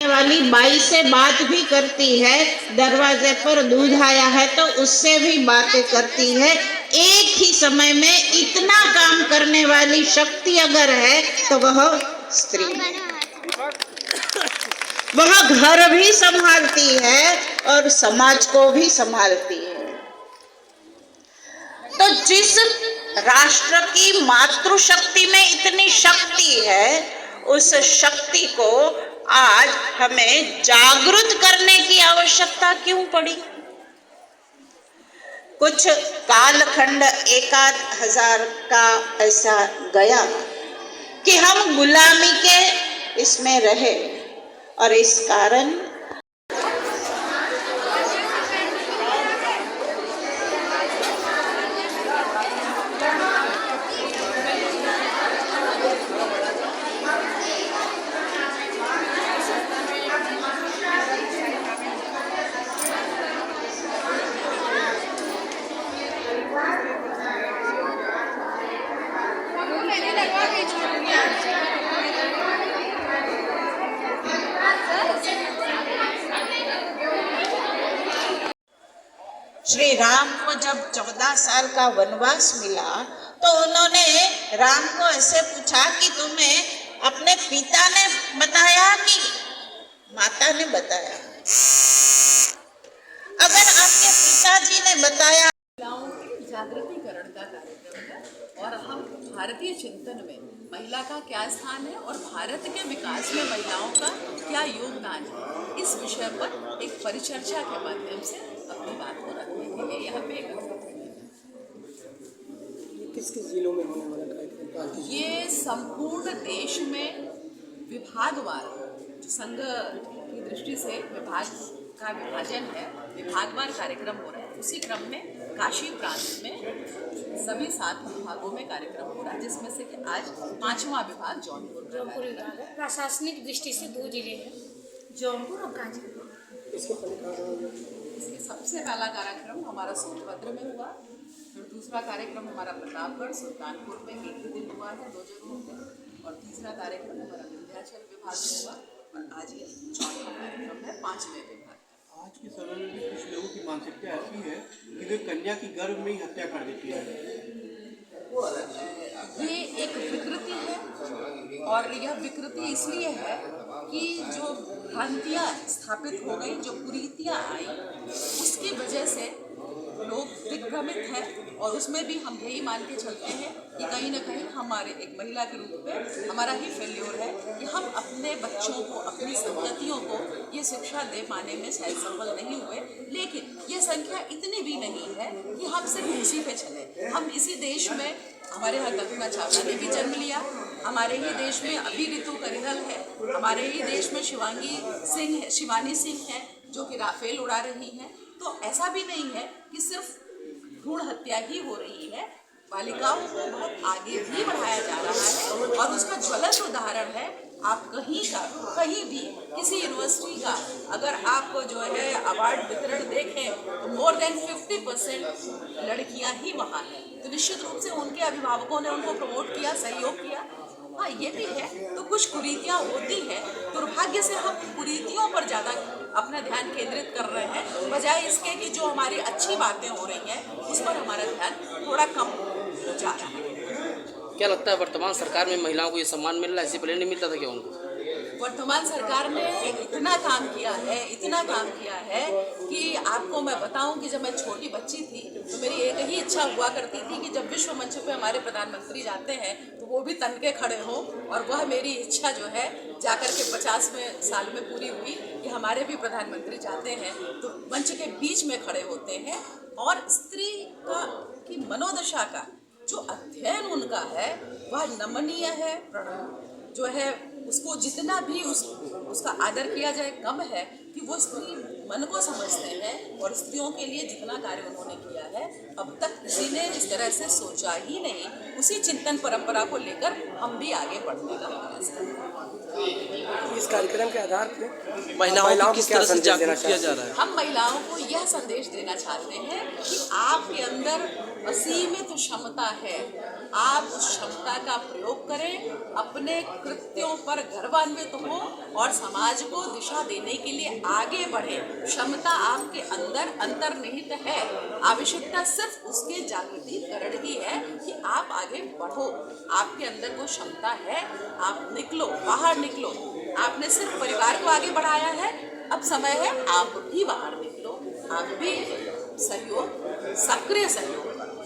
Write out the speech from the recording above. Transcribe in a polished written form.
वाली बाई से बात भी करती है, दरवाजे पर दूध आया है तो उससे भी बातें करती है। एक ही समय में इतना काम करने वाली शक्ति अगर है तो वह स्त्री है। वह घर भी संभालती है और समाज को भी संभालती है। तो जिस राष्ट्र की मातृशक्ति में इतनी शक्ति है, उस शक्ति को आज हमें जागृत करने की आवश्यकता क्यों पड़ी? कुछ कालखंड 1000 का ऐसा गया कि हम गुलामी के इसमें रहे और इस कारण श्री राम को जब 14 साल का वनवास मिला तो उन्होंने राम को ऐसे पूछा कि तुम्हें अपने पिता ने बताया कि माता ने बताया? अगर आपके पिताजी ने बताया। महिलाओं के जागृतिकरण का कार्यक्रम है और हम भारतीय चिंतन में महिला का क्या स्थान है और भारत के विकास में महिलाओं का क्या योगदान है, इस विषय पर एक परिचर्चा के माध्यम से अपनी बात को रखने के लिए यहाँ पे किस किस जिलों में होने वाला कार्यक्रम? ये संपूर्ण देश में विभागवार, जो संघ की दृष्टि से विभाग का विभाजन है, विभागवार कार्यक्रम हो रहा है। उसी क्रम में काशी प्रांत में सभी 7 विभागों में कार्यक्रम हो रहा है, जिसमें से कि आज 5वां विभाग जौनपुर विभाग है। प्रशासनिक दृष्टि से 2 जिले हैं, जौनपुर और गाजीपुर। इसके सबसे पहला कार्यक्रम हमारा सोनभद्र में हुआ, फिर दूसरा कार्यक्रम हमारा प्रतापगढ़ सुल्तानपुर में एक ही दिन हुआ है, 2 जगहों पे, और तीसरा कार्यक्रम हमारा विंध्याचल विभाग में हुआ, और आज ये 4वां कार्यक्रम है 5वें विभाग। आज के समय में भी कुछ लोगों की मानसिकता ऐसी है कि वे कन्या की गर्भ में ही हत्या कर देती है। ये एक विकृति है और यह विकृति इसलिए है कि जो भ्रांतियाँ स्थापित हो गई, जो कुरीतियाँ आई, उसकी वजह से लोग दिग्भ्रमित हैं और उसमें भी हम यही मान के चलते हैं कि कहीं ना कहीं हमारे एक महिला के रूप में हमारा ही फेल्योर है कि हम अपने बच्चों को, अपनी संततियों को ये शिक्षा दे पाने में शायद सफल नहीं हुए। लेकिन ये संख्या इतनी भी नहीं है कि हम सिर्फ इसी पे चले। हम इसी देश में, हमारे यहाँ कल्पना चावला ने भी जन्म लिया, हमारे ही देश में अभी ऋतु करिहल है, हमारे ही देश में शिवानी सिंह है जो कि राफेल उड़ा रही हैं। तो ऐसा भी नहीं है कि सिर्फ भ्रूण हत्या ही हो रही है, बालिकाओं को बहुत आगे भी बढ़ाया जा रहा है और उसका ज्वलंत उदाहरण है। आप कहीं भी किसी यूनिवर्सिटी का अगर आप जो है अवार्ड वितरण देखें तो मोर देन 50% लड़कियां ही वहाँ हैं। तो निश्चित रूप से उनके अभिभावकों ने उनको प्रमोट किया, सहयोग किया। हाँ, ये भी है। तो कुछ कुरीतियाँ होती हैं, दुर्भाग्य से हम कुरीतियों पर ज़्यादा अपना ध्यान केंद्रित कर रहे हैं, बजाय इसके कि जो हमारी अच्छी बातें हो रही हैं उस पर हमारा ध्यान थोड़ा कम जा रहा है। क्या लगता है वर्तमान सरकार में महिलाओं को ये सम्मान मिल रहा है? इससे पहले नहीं मिलता था क्या उनको? वर्तमान सरकार ने इतना काम किया है कि आपको मैं बताऊं कि जब मैं छोटी बच्ची थी तो मेरी एक ही इच्छा हुआ करती थी कि जब विश्व मंच पे हमारे प्रधानमंत्री जाते हैं तो वो भी तन के खड़े हों, और वह मेरी इच्छा जो है जाकर के 50वें साल में पूरी हुई कि हमारे भी प्रधानमंत्री जाते हैं तो मंच के बीच में खड़े होते हैं और स्त्री की मनोदशा का जो अध्ययन उनका है वह नमनीय है, जो है उसको जितना भी उसका आदर किया जाए कम है। कि वो स्त्री मन को समझते हैं और स्त्रियों के लिए जितना कार्य उन्होंने किया है अब तक किसी ने इस तरह से सोचा ही नहीं। उसी चिंतन परंपरा को लेकर हम भी आगे बढ़ने का प्रयास करते हैं। इस कार्यक्रम के आधार पर महिलाओं को किस तरह से संदेश देना जागरूक किया जा रहा है? हम महिलाओं को यह संदेश देना चाहते हैं कि आपके अंदर असीमित क्षमता है, आप उस क्षमता का प्रयोग करें, अपने कृत्यों पर गर्वान्वित हो और समाज को दिशा देने के लिए आगे बढ़े। क्षमता आपके अंदर अंतर्निहित है, आवश्यकता सिर्फ उसके जागृतिकरण की है कि आप आगे बढ़ो। आपके अंदर वो क्षमता है, आप निकलो, बाहर निकलो। आपने सिर्फ परिवार को आगे बढ़ाया है, अब समय है आप भी बाहर निकलो, आप भी सहयोग, सक्रिय सहयोग करो।